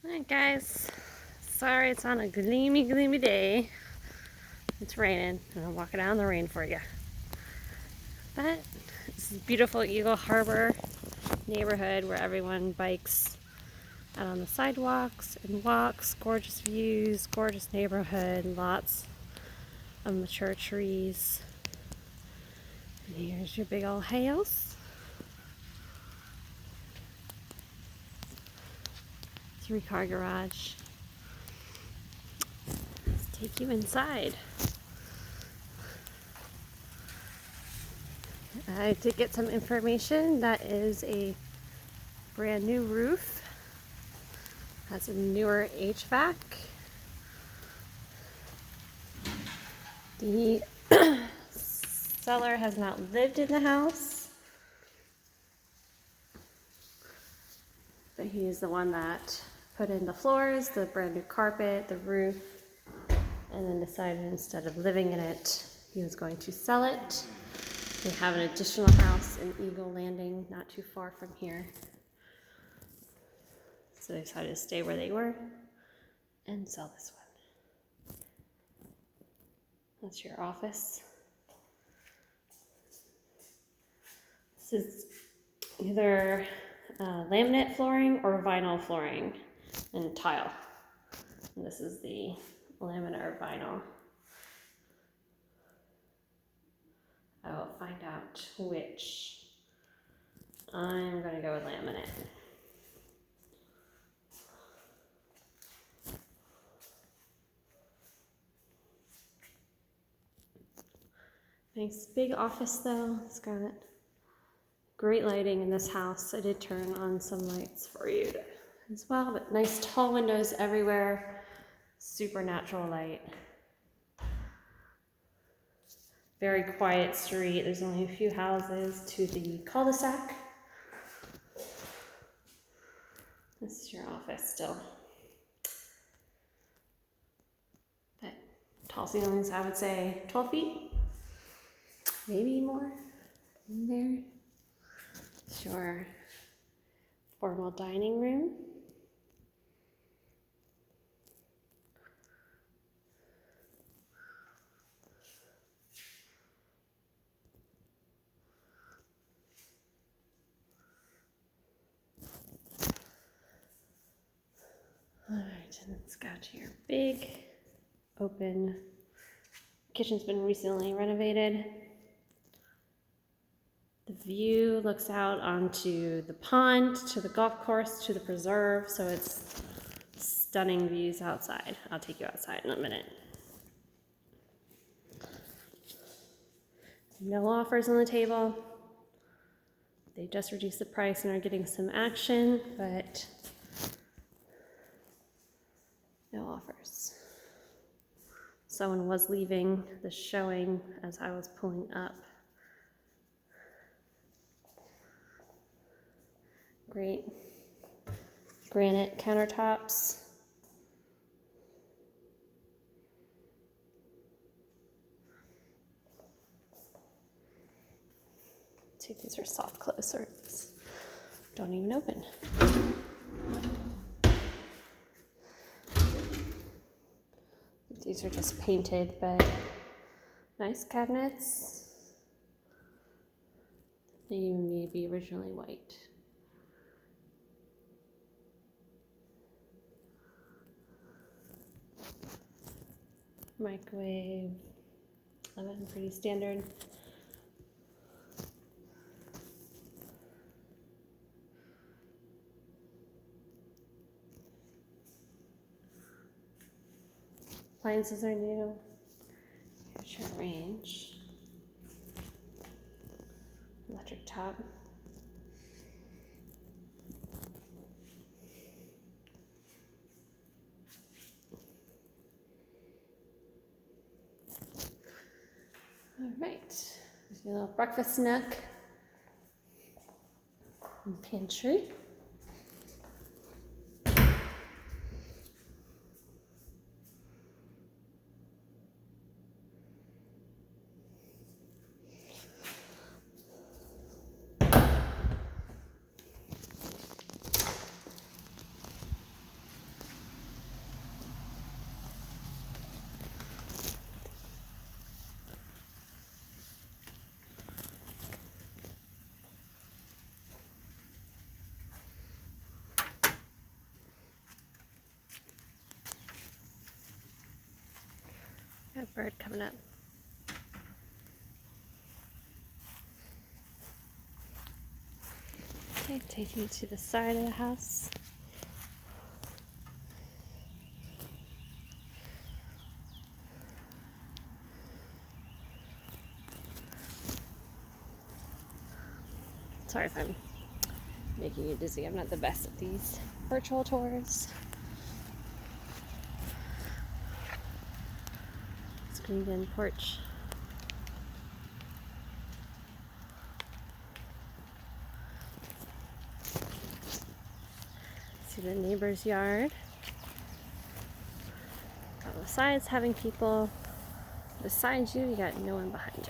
Alright guys, sorry it's on a gloomy day. It's raining and I'm walking out in the rain for you. But this is beautiful Eagle Harbor neighborhood where everyone bikes out on the sidewalks and walks. Gorgeous views, gorgeous neighborhood, lots of mature trees. And here's your big old house. 3-car garage. Let's take you inside. I did get some information. That is a brand new roof. Has a newer HVAC. The seller has not lived in the house, but he is the one that put in the floors, the brand new carpet, the roof, and then decided instead of living in it, he was going to sell it. They have an additional house in Eagle Landing, not too far from here. So they decided to stay where they were and sell this one. That's your office. This is either laminate flooring or vinyl flooring and tile. And this is the laminate or vinyl. I will find out which. I'm going to go with laminate. Nice big office though. It's got great lighting in this house. I did turn on some lights for you as well, but nice tall windows everywhere. Super natural light. Very quiet street. There's only a few houses to the cul-de-sac. This is your office still. But tall ceilings, I would say 12 feet. Maybe more in there. It's your formal dining room. Alright, and it's got your big open kitchen's been recently renovated. The view looks out onto the pond, to the golf course, to the preserve, so it's stunning views outside. I'll take you outside in a minute. No offers on the table. They just reduced the price and are getting some action, but no offers. Someone was leaving the showing as I was pulling up. Great granite countertops. See, these are soft close, or don't even open. These are just painted, but nice cabinets. They may be originally white. Microwave, oven, pretty standard. Appliances are new. Here's your range. Electric top. All right, there's your little breakfast nook and pantry. bird coming up. Okay, taking you to the side of the house. Sorry if I'm making you dizzy. I'm not the best at these virtual tours. Screened in porch. See the neighbor's yard. On the sides having people. Beside you, you got no one behind you.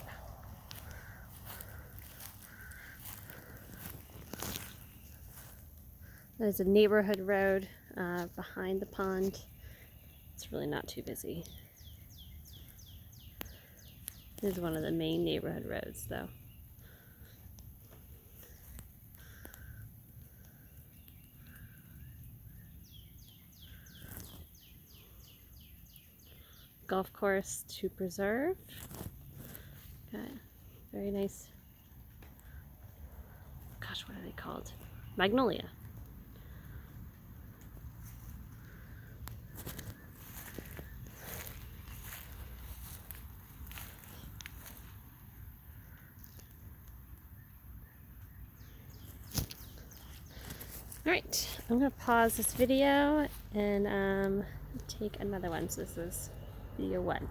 There's a neighborhood road behind the pond. It's really not too busy. This is one of the main neighborhood roads, though. Golf course to preserve. Got very nice. Gosh, what are they called? Magnolia. Alright, I'm going to pause this video and take another one. So this is video 1.